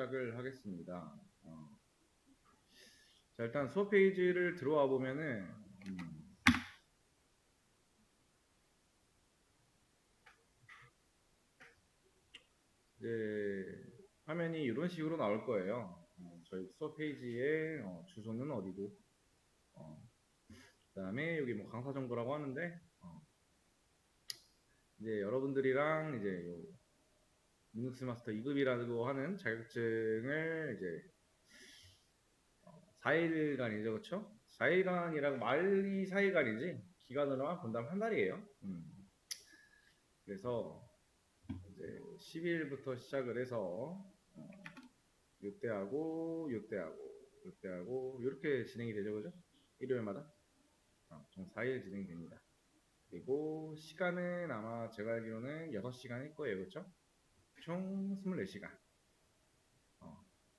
시작을 하겠습니다. 자, 일단 수업 페이지를 들어와 보면은 이제 화면이 이런 식으로 나올 거예요. 저희 수업 페이지의 주소는 어디고, 그 다음에 여기 뭐 강사 정보라고 하는데, 이제 여러분들이랑 이제 리눅스 마스터 2급이라고 하는 자격증을 이제 4일간이죠, 그쵸? 4일간이라고 말이 4일간이지 기간으로만 본다면 한 달이에요. 그래서 이제 10일부터 시작을 해서 요때하고 이렇게 진행이 되죠, 그죠? 일요일마다 총 4일 진행이 됩니다. 그리고 시간은 아마 제가 알기로는 6시간일 거예요, 그렇죠? 총 24시간.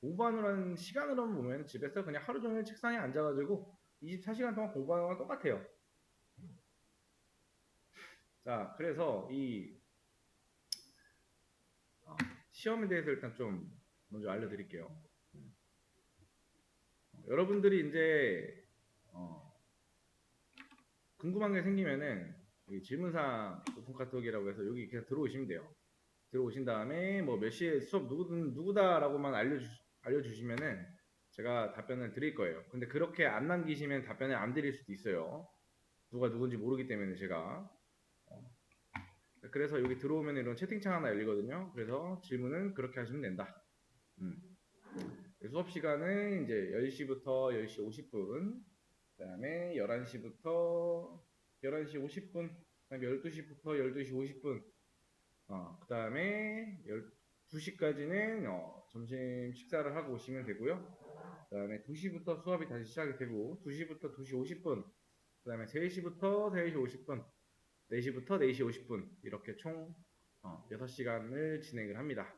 공부하는 시간으로 보면 집에서 그냥 하루 종일 책상에 앉아가지고 24시간 동안 공부하는 거랑 똑같아요. 자, 그래서 이 시험에 대해서 일단 좀 먼저 알려드릴게요. 여러분들이 이제 궁금한 게 생기면은 여기 질문사항 오픈 카톡이라고 해서 여기 그냥 들어오시면 돼요. 들어오신 다음에 뭐 몇 시에 수업 누구다라고만 알려주시면은 제가 답변을 드릴 거예요. 근데 그렇게 안 남기시면 답변을 안 드릴 수도 있어요. 누가 누군지 모르기 때문에 제가. 그래서 여기 들어오면 이런 채팅창 하나 열리거든요. 그래서 질문은 그렇게 하시면 된다. 수업 시간은 이제 10시부터 10시 50분, 그 다음에 11시부터 11시 50분, 그 다음에 12시부터 12시 50분, 그 다음에 12시까지는 점심 식사를 하고 오시면 되고요. 그 다음에 2시부터 수업이 다시 시작이 되고 2시부터 2시 50분, 그 다음에 3시부터 3시 50분, 4시부터 4시 50분 이렇게 총 6시간을 진행을 합니다.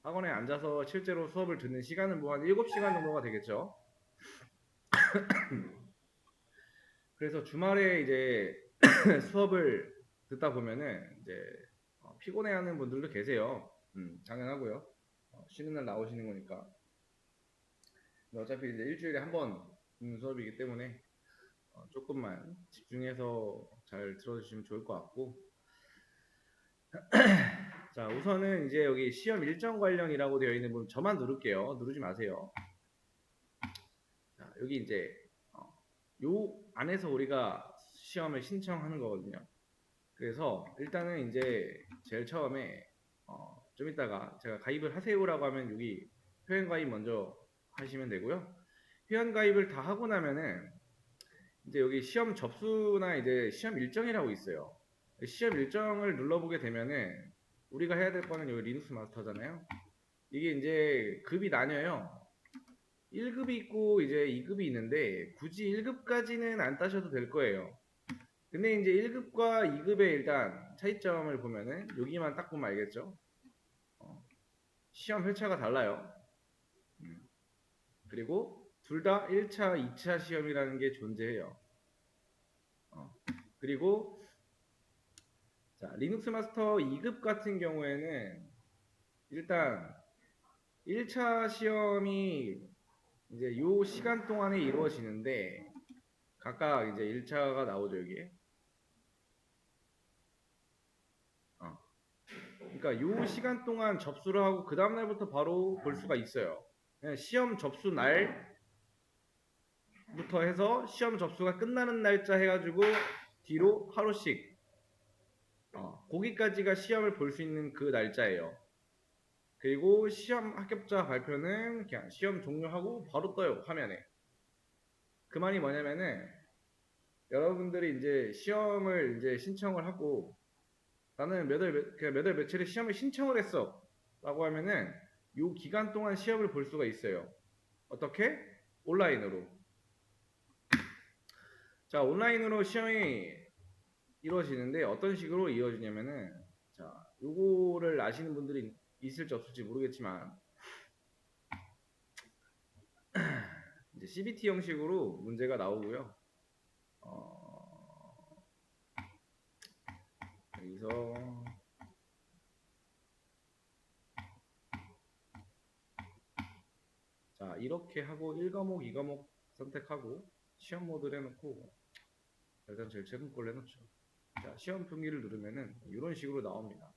학원에 앉아서 실제로 수업을 듣는 시간은 뭐 한 7시간 정도가 되겠죠. 그래서 주말에 이제 수업을 듣다 보면은 이제 피곤해하는 분들도 계세요. 당연하고요. 쉬는 날 나오시는 거니까. 어차피 이제 일주일에 한 번 듣는 수업이기 때문에 조금만 집중해서 잘 들어주시면 좋을 것 같고. 자, 우선은 이제 여기 시험 일정 관련이라고 되어 있는 부분 저만 누를게요. 누르지 마세요. 자, 여기 이제 요 안에서 우리가 시험을 신청하는 거거든요. 그래서 일단은 이제 제일 처음에 좀 이따가 제가 가입을 하세요라고 하면 여기 회원 가입 먼저 하시면 되고요. 회원 가입을 다 하고 나면은 이제 여기 시험 접수나 이제 시험 일정이라고 있어요. 시험 일정을 눌러보게 되면은 우리가 해야 될 거는 여기 리눅스 마스터잖아요. 이게 이제 급이 나뉘어요. 1급이 있고 이제 2급이 있는데 굳이 1급까지는 안 따셔도 될 거예요. 근데 이제 1급과 2급의 일단 차이점을 보면은 여기만 딱 보면 알겠죠? 시험 회차가 달라요. 그리고 둘 다 1차, 2차 시험이라는 게 존재해요. 그리고 자, 리눅스 마스터 2급 같은 경우에는 일단 1차 시험이 이제 요 시간 동안에 이루어지는데 각각 이제 1차가 나오죠, 여기에. 그러니까 요 시간 동안 접수를 하고 그 다음 날부터 바로 볼 수가 있어요. 시험 접수 날부터 해서 시험 접수가 끝나는 날짜 해가지고 뒤로 하루씩 거기까지가 시험을 볼 수 있는 그 날짜예요. 그리고 시험 합격자 발표는 그냥 시험 종료하고 바로 떠요, 화면에. 그 말이 뭐냐면은 여러분들이 이제 시험을 이제 신청을 하고 나는 몇 월 며칠에 시험을 신청을 했어 라고 하면은 요 기간 동안 시험을 볼 수가 있어요. 어떻게? 온라인으로. 자, 온라인으로 시험이 이루어지는데 어떤 식으로 이루어지냐면은 자, 요거를 아시는 분들이 있을지 없을지 모르겠지만 이제 CBT 형식으로 문제가 나오고요. 여기서 자, 이렇게 하고 1과목, 2과목 선택하고 시험 모드를 해놓고 일단 제일 최근 걸 해놓죠. 자, 시험 분기를 누르면은 이런 식으로 나옵니다.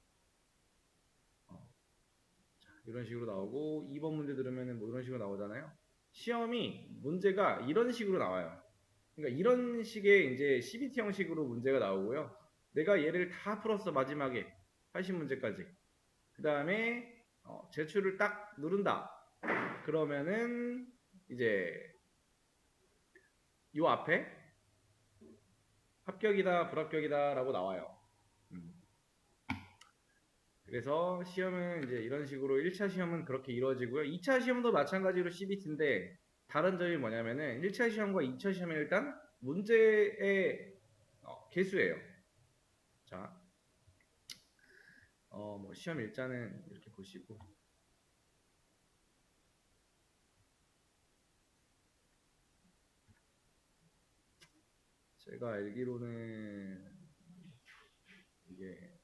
자, 이런 식으로 나오고 2번 문제 들으면은 뭐 이런 식으로 나오잖아요. 시험이 문제가 이런 식으로 나와요. 그러니까 이런 식의 이제 CBT 형식으로 문제가 나오고요. 내가 얘를 다 풀었어 마지막에 80문제까지. 그 다음에 제출을 딱 누른다. 그러면은 이제 요 앞에 합격이다 불합격이다 라고 나와요. 그래서 시험은 이제 이런 식으로 1차 시험은 그렇게 이루어지고요. 2차 시험도 마찬가지로 CBT인데 다른 점이 뭐냐면은 1차 시험과 2차 시험은 일단 문제의 개수예요. 자, 뭐 시험 일자는 이렇게 보시고 제가 알기로는 이게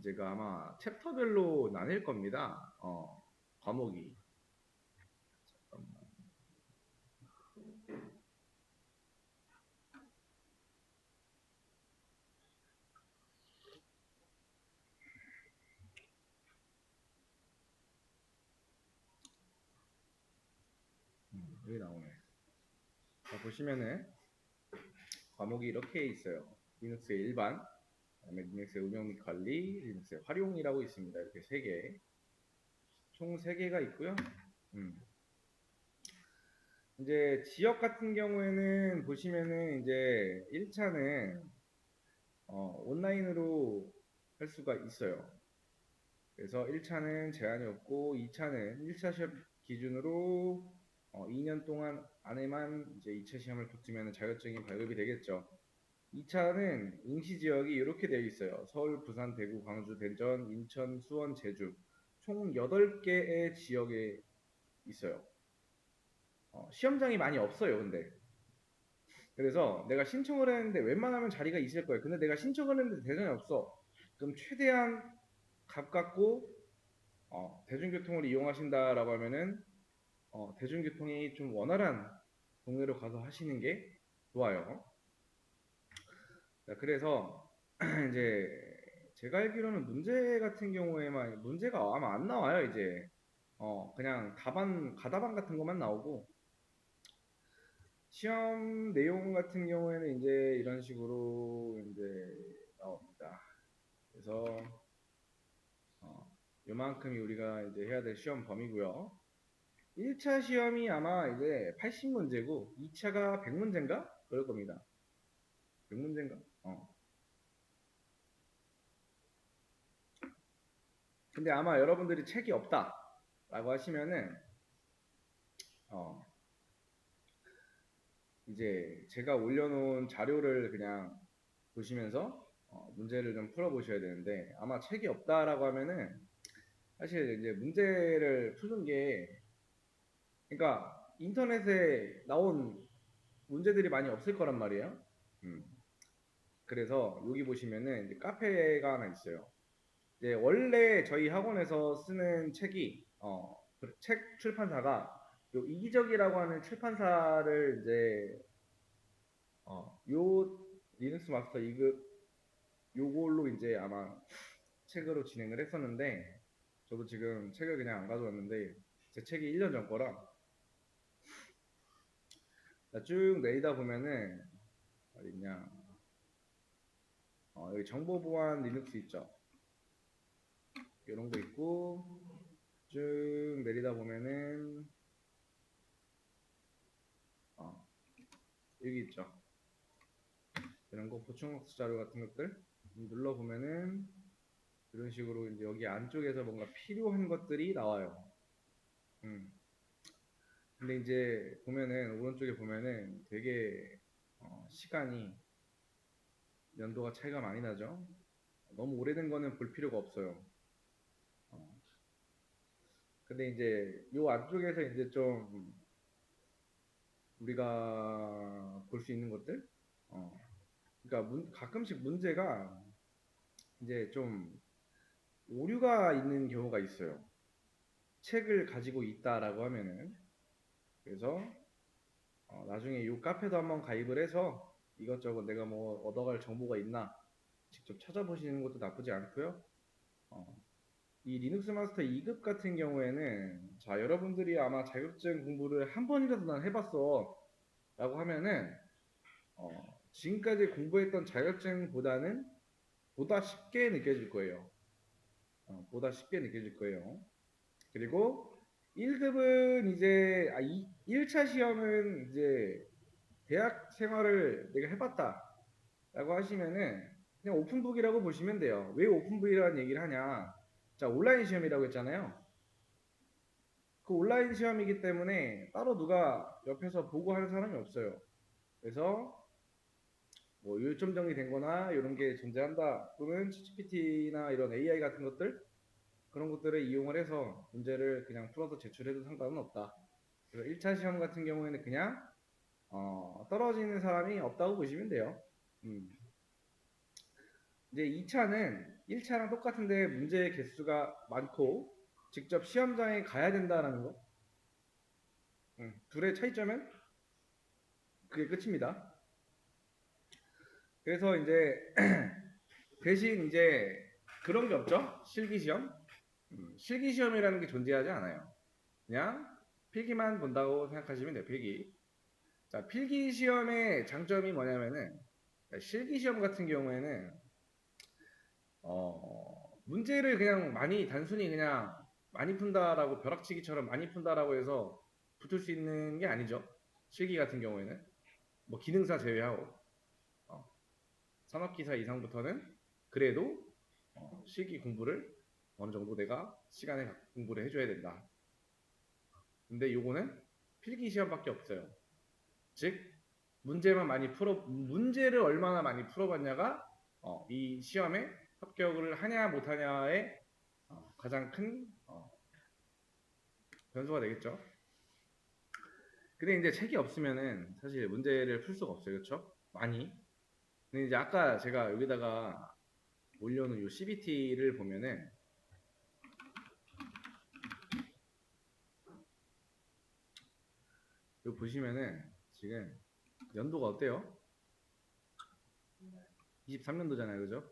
제가 아마 챕터별로 나뉠 겁니다. 과목이. 잠깐만. 여기 나오네. 자, 보시면은 과목이 이렇게 있어요. 리눅스의 일반, 그다음에 리눅스의 운영 및 관리, 리눅스의 활용이라고 있습니다. 이렇게 세 개, 총 세 개가 있고요. 이제 지역 같은 경우에는 보시면은 이제 1차는 온라인으로 할 수가 있어요. 그래서 1차는 제한이 없고 2차는 1차 시험 기준으로 2년 동안 안에만 이제 2차 시험을 붙으면 자격증이 발급이 되겠죠. 2차는 응시 지역이 이렇게 되어 있어요. 서울, 부산, 대구, 광주, 대전, 인천, 수원, 제주 총 8개의 지역에 있어요. 시험장이 많이 없어요. 근데 그래서 내가 신청을 했는데 웬만하면 자리가 있을 거예요. 근데 내가 신청을 했는데 대전이 없어. 그럼 최대한 가깝고 대중교통을 이용하신다라고 하면은 대중교통이 좀 원활한 동네로 가서 하시는 게 좋아요. 자, 그래서 이제 제가 알기로는 문제 같은 경우에만 문제가 아마 안 나와요. 이제 그냥 답안 가답안 같은 것만 나오고 시험 내용 같은 경우에는 이제 이런 식으로 이제 나옵니다. 그래서 요만큼이 우리가 이제 해야 될 시험 범위고요. 1차 시험이 아마 이제 80문제고 2차가 100문제인가? 그럴 겁니다. 100문제인가? 근데 아마 여러분들이 책이 없다 라고 하시면은 이제 제가 올려놓은 자료를 그냥 보시면서 문제를 좀 풀어보셔야 되는데 아마 책이 없다라고 하면은 사실 이제 문제를 푸는 게 그러니까 인터넷에 나온 문제들이 많이 없을 거란 말이에요. 음. 그래서 여기 보시면은 이제 카페가 하나 있어요. 이제 원래 저희 학원에서 쓰는 책이 책 출판사가 요 이기적이라고 하는 출판사를 이제 요 리눅스 마스터 2급 요걸로 이제 아마 책으로 진행을 했었는데 저도 지금 책을 그냥 안 가져왔는데 제 책이 1년 전 거라 쭉 내리다 보면은 어딨냐 여기 정보 보안 리눅스 있죠. 이런 거 있고 쭉 내리다 보면은 여기 있죠. 이런 거 보충 학습 자료 같은 것들 눌러 보면은 이런 식으로 이제 여기 안쪽에서 뭔가 필요한 것들이 나와요. 근데 이제 보면은 오른쪽에 보면은 되게 시간이 연도가 차이가 많이 나죠. 너무 오래된 거는 볼 필요가 없어요. 근데 이제 요 안쪽에서 이제 좀 우리가 볼 수 있는 것들 그러니까 가끔씩 문제가 이제 좀 오류가 있는 경우가 있어요. 책을 가지고 있다라고 하면은 그래서 나중에 이 카페도 한번 가입을 해서 이것저것 내가 뭐 얻어갈 정보가 있나 직접 찾아보시는 것도 나쁘지 않고요. 어, 이 리눅스 마스터 2급 같은 경우에는 자 여러분들이 아마 자격증 공부를 한 번이라도 난 해봤어 라고 하면은 지금까지 공부했던 자격증보다는 보다 쉽게 느껴질 거예요. 보다 쉽게 느껴질 거예요. 그리고 1급은 이제 1차 시험은 이제 대학 생활을 내가 해봤다 라고 하시면은 그냥 오픈북이라고 보시면 돼요. 왜 오픈북이라는 얘기를 하냐? 자 온라인 시험이라고 했잖아요. 그 온라인 시험이기 때문에 따로 누가 옆에서 보고 하는 사람이 없어요. 그래서 뭐 요점 정리된 거나 이런 게 존재한다 또는 ChatGPT나 이런 AI 같은 것들 그런 것들을 이용을 해서 문제를 그냥 풀어서 제출해도 상관은 없다. 그래서 1차 시험 같은 경우에는 그냥 떨어지는 사람이 없다고 보시면 돼요. 이제 2차는 1차랑 똑같은데 문제 개수가 많고 직접 시험장에 가야 된다라는 거. 둘의 차이점은 그게 끝입니다. 그래서 이제 대신 이제 그런 게 없죠. 실기시험. 실기시험이라는 게 존재하지 않아요. 그냥 필기만 본다고 생각하시면 돼요. 필기. 자, 필기시험의 장점이 뭐냐면은 실기시험 같은 경우에는 문제를 그냥 단순히 그냥 많이 푼다라고 벼락치기처럼 많이 푼다라고 해서 붙을 수 있는 게 아니죠. 실기 같은 경우에는 뭐 기능사 제외하고 산업기사 이상부터는 그래도 실기 공부를 어느 정도 내가 시간에 공부를 해줘야 된다. 근데 요거는 필기 시험밖에 없어요. 즉 문제를 얼마나 많이 풀어봤냐가 이 시험에 합격을 하냐 못하냐의 가장 큰 변수가 되겠죠. 근데 이제 책이 없으면은 사실 문제를 풀 수가 없어요. 그렇죠? 많이. 근데 이제 아까 제가 여기다가 올려놓은 요 CBT를 보면은 여기 보시면은 지금 연도가 어때요? 23년도잖아요. 그죠?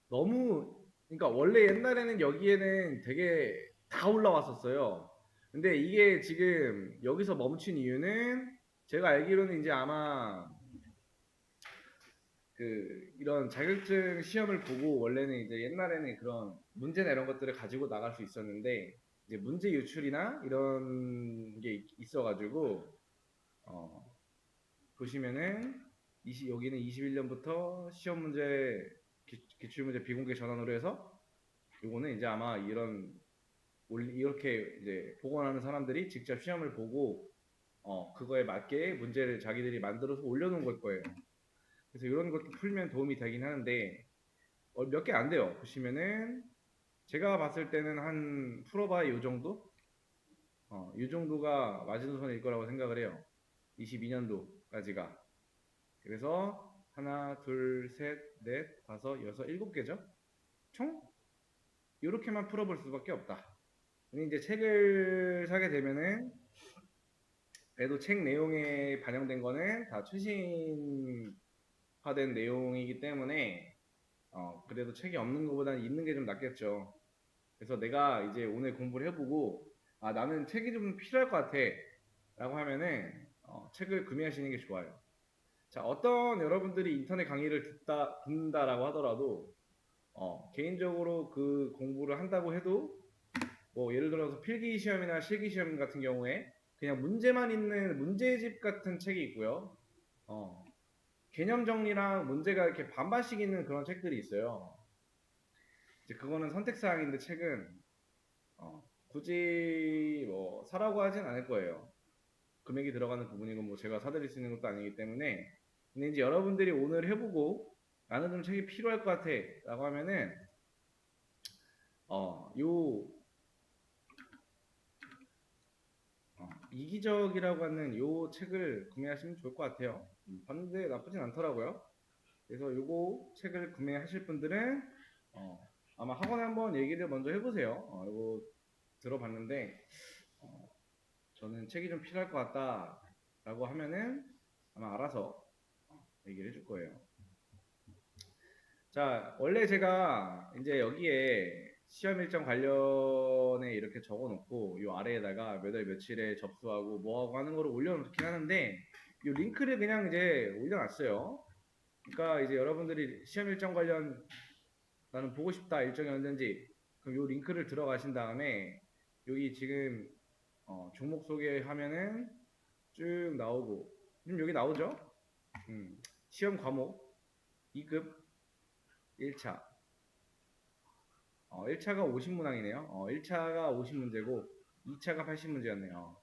너무 그러니까 원래 옛날에는 여기에는 되게 다 올라왔었어요. 근데 이게 지금 여기서 멈춘 이유는 제가 알기로는 이제 아마 그 이런 자격증 시험을 보고 원래는 이제 옛날에는 그런 문제나 이런 것들을 가지고 나갈 수 있었는데 이제 문제 유출이나 이런 게 있어가지고 보시면은 여기는 21년부터 시험 문제 기출 문제 비공개 전환으로 해서 요거는 이제 아마 이렇게 이제 복원하는 사람들이 직접 시험을 보고 그거에 맞게 문제를 자기들이 만들어서 올려놓은 걸 거예요. 그래서 이런 것도 풀면 도움이 되긴 하는데 몇 개 안 돼요. 보시면은 제가 봤을 때는 한 풀어봐야 요 정도? 요 정도가 마지노선일 거라고 생각을 해요. 22년도까지가. 그래서 하나, 둘, 셋, 넷, 다섯, 여섯, 일곱 개죠. 총 이렇게만 풀어볼 수밖에 없다. 근데 이제 책을 사게 되면은 그래도 책 내용에 반영된 거는 다 최신화된 내용이기 때문에 그래도 책이 없는 것보다는 있는 게 좀 낫겠죠. 그래서 내가 이제 오늘 공부를 해보고 나는 책이 좀 필요할 것 같아 라고 하면은 책을 구매하시는 게 좋아요. 자, 어떤 여러분들이 인터넷 강의를 듣는다라고 하더라도 개인적으로 그 공부를 한다고 해도 뭐 예를 들어서 필기 시험이나 실기 시험 같은 경우에 그냥 문제만 있는 문제집 같은 책이 있고요. 개념 정리랑 문제가 이렇게 반반씩 있는 그런 책들이 있어요. 이제 그거는 선택사항인데 책은 굳이 뭐 사라고 하진 않을 거예요. 금액이 들어가는 부분이고 뭐 제가 사드릴 수 있는 것도 아니기 때문에. 근데 이제 여러분들이 오늘 해보고 나는 좀 책이 필요할 것 같아 라고 하면은 요 이기적이라고 하는 요 책을 구매하시면 좋을 것 같아요. 봤는데 나쁘진 않더라고요. 그래서 요거 책을 구매하실 분들은 아마 학원에 한번 얘기를 먼저 해보세요. 이거 들어봤는데 저는 책이 좀 필요할 것 같다라고 하면은 아마 알아서 얘기를 해줄 거예요. 자, 원래 제가 이제 여기에 시험 일정 관련에 이렇게 적어 놓고 요 아래에다가 몇 월 며칠에 접수하고 뭐하고 하는 거를 올려놓긴 하는데 요 링크를 그냥 이제 올려놨어요. 그러니까 이제 여러분들이 시험 일정 관련 나는 보고 싶다 일정이 언젠지 그럼 요 링크를 들어가신 다음에 여기 지금 종목 소개하면은 쭉 나오고 지금 여기 나오죠? 시험 과목 2급 1차 1차가 50문항이네요. 1차가 50문제고 2차가 80문제였네요.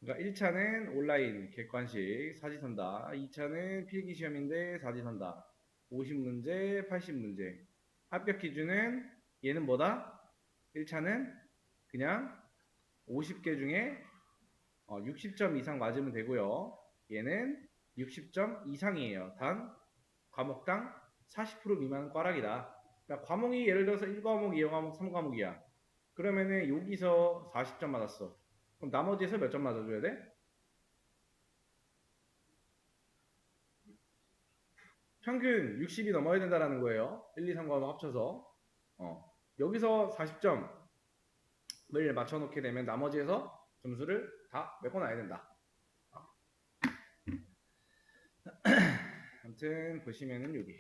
그러니까 1차는 온라인 객관식 사지선다. 2차는 필기시험인데 사지선다. 50문제, 80문제. 합격 기준은 얘는 뭐다? 1차는 그냥 50개 중에 60점 이상 맞으면 되고요. 얘는 60점 이상이에요. 단 과목당 40% 미만은 꽈락이다. 그러니까 과목이 예를 들어서 1과목, 2과목, 3과목이야. 그러면은 여기서 40점 맞았어. 그럼 나머지에서 몇 점 맞아줘야 돼? 평균 60이 넘어야 된다라는 거예요. 1, 2, 3과목 합쳐서. 여기서 40점을 맞춰놓게 되면 나머지에서 점수를 다 메꿔놔야 된다. 아무튼 보시면은 여기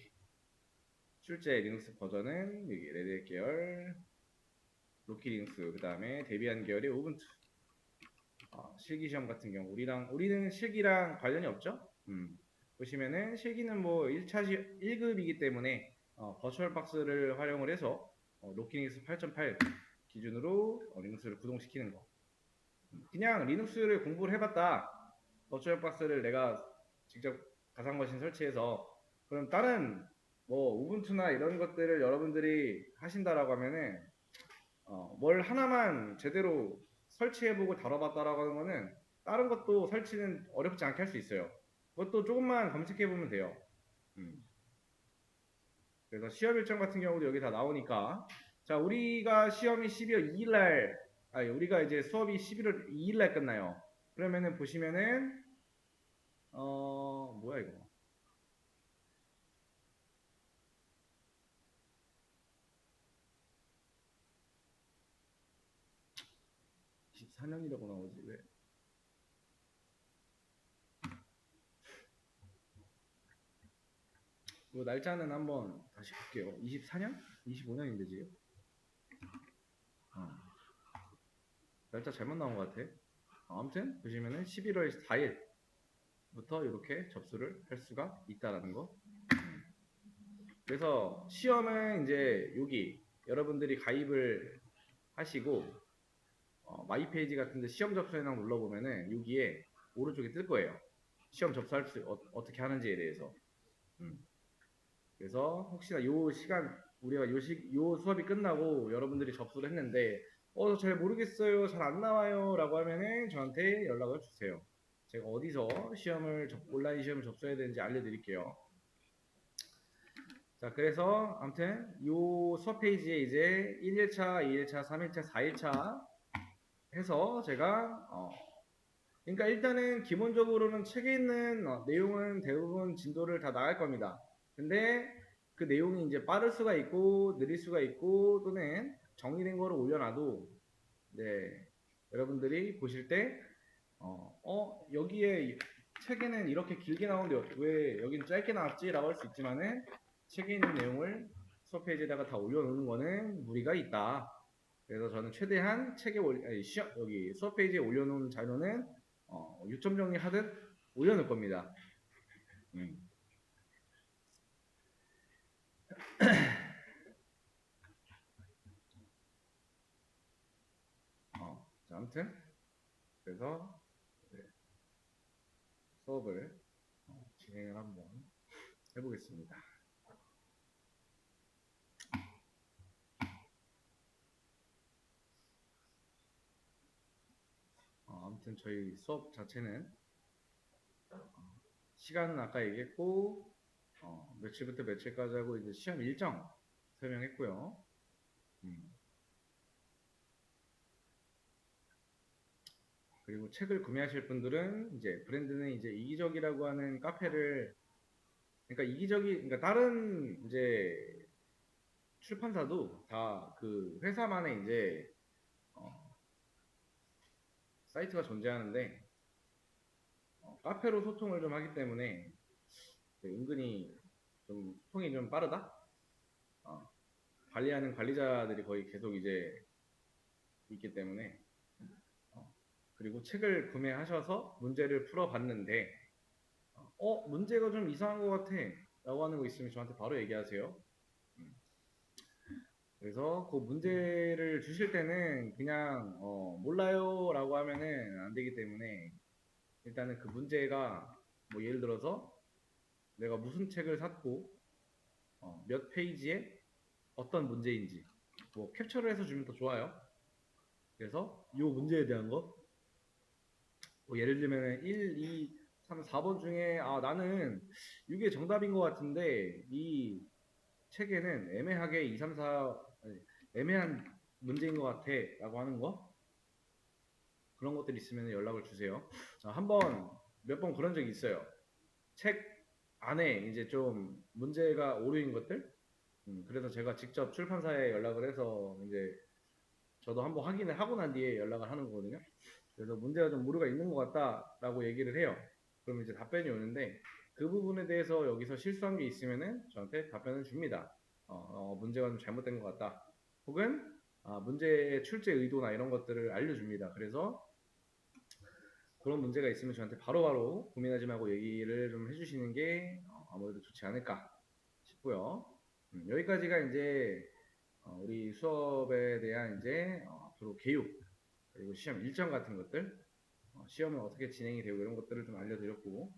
실제 리눅스 버전은 여기 레드햇 계열, 로키 리눅스, 그 다음에 데비안 계열의 우분투. 실기시험 같은 경우 우리는 실기랑 관련이 없죠. 보시면은 실기는 뭐 1급이기 때문에 버추얼 박스를 활용을 해서 로키닉스 8.8 기준으로 리눅스를 구동시키는 거. 그냥 리눅스를 공부를 해봤다. 버추얼 박스를 내가 직접 가상머신 설치해서 그럼 다른 뭐 우분투나 이런 것들을 여러분들이 하신다라고 하면은 뭘 하나만 제대로 설치해보고 다뤄봤다라고 하는 거는 다른 것도 설치는 어렵지 않게 할 수 있어요. 그것도 조금만 검색해보면 돼요. 그래서 시험 일정 같은 경우도 여기 다 나오니까 자 우리가 시험이 12월 2일날 우리가 이제 수업이 11월 2일날 끝나요. 그러면은 보시면은 뭐야 이거 24년이라고 나오지 왜? 이 날짜는 한번 다시 볼게요. 24년? 25년인데 지금? 날짜 잘못 나온 것 같아. 아무튼 보시면은 11월 4일부터 이렇게 접수를 할 수가 있다라는 거. 그래서 시험은 이제 여기 여러분들이 가입을 하시고 마이 페이지 같은데 시험 접수 해놔 눌러보면은 여기에 오른쪽에 뜰 거예요. 시험 접수할 수 어떻게 하는지에 대해서. 그래서 혹시나 요 시간 우리가 요 수업이 끝나고 여러분들이 접수를 했는데 잘 모르겠어요, 잘 안 나와요 라고 하면은 저한테 연락을 주세요. 제가 어디서 온라인 시험을 접수해야 되는지 알려드릴게요. 자, 그래서 아무튼 요 수업 페이지에 이제 1일차, 2일차, 3일차, 4일차 해서 제가 그러니까 일단은 기본적으로는 책에 있는 내용은 대부분 진도를 다 나갈 겁니다. 근데 그 내용이 이제 빠를 수가 있고 느릴 수가 있고 또는 정리된 거를 올려놔도 네, 여러분들이 보실 때 여기에 책에는 이렇게 길게 나오는데 왜 여기는 짧게 나왔지? 라고 할 수 있지만은 책에 있는 내용을 수업 페이지에다가 다 올려놓는 거는 무리가 있다. 그래서 저는 최대한 여기 수업 페이지에 올려놓은 자료는 6점 정리하듯 올려놓을 겁니다. 자, 아무튼 그래서 네, 수업을 진행을 한번 해보겠습니다. 아무튼 저희 수업 자체는 시간은 아까 얘기했고 며칠부터 며칠까지 하고 이제 시험 일정 설명했고요. 그리고 책을 구매하실 분들은 이제 브랜드는 이제 이기적이라고 하는 카페를, 그러니까 그러니까 다른 이제 출판사도 다 그 회사만의 이제 사이트가 존재하는데 카페로 소통을 좀 하기 때문에 은근히 좀 소통이 좀 빠르다. 어, 관리하는 관리자들이 거의 계속 이제 있기 때문에 그리고 책을 구매하셔서 문제를 풀어봤는데 문제가 좀 이상한 것 같아 라고 하는 거 있으면 저한테 바로 얘기하세요. 그래서 그 문제를 주실 때는 그냥 몰라요 라고 하면은 안 되기 때문에 일단은 그 문제가 뭐 예를 들어서 내가 무슨 책을 샀고 몇 페이지에 어떤 문제인지 뭐 캡처를 해서 주면 더 좋아요. 그래서 이 문제에 대한 거 뭐 예를 들면 1, 2, 3, 4번 중에 나는 이게 정답인 것 같은데 이 책에는 애매하게 2, 3, 4 아니, 애매한 문제인 것 같아 라고 하는 거 그런 것들 있으면 연락을 주세요. 한번 몇 번 그런 적이 있어요. 책 안에 이제 좀 문제가 오류인 것들 그래서 제가 직접 출판사에 연락을 해서 이제 저도 한번 확인을 하고 난 뒤에 연락을 하는 거거든요. 그래서 문제가 좀 오류가 있는 것 같다라고 얘기를 해요. 그럼 이제 답변이 오는데 그 부분에 대해서 여기서 실수한 게 있으면은 저한테 답변을 줍니다. 문제가 좀 잘못된 것 같다. 혹은 문제의 출제 의도나 이런 것들을 알려줍니다. 그래서 그런 문제가 있으면 저한테 바로바로 고민하지 말고 얘기를 좀 해주시는 게 아무래도 좋지 않을까 싶고요. 여기까지가 이제 우리 수업에 대한 이제 앞으로 교육 그리고 시험 일정 같은 것들 시험은 어떻게 진행이 되고 이런 것들을 좀 알려드렸고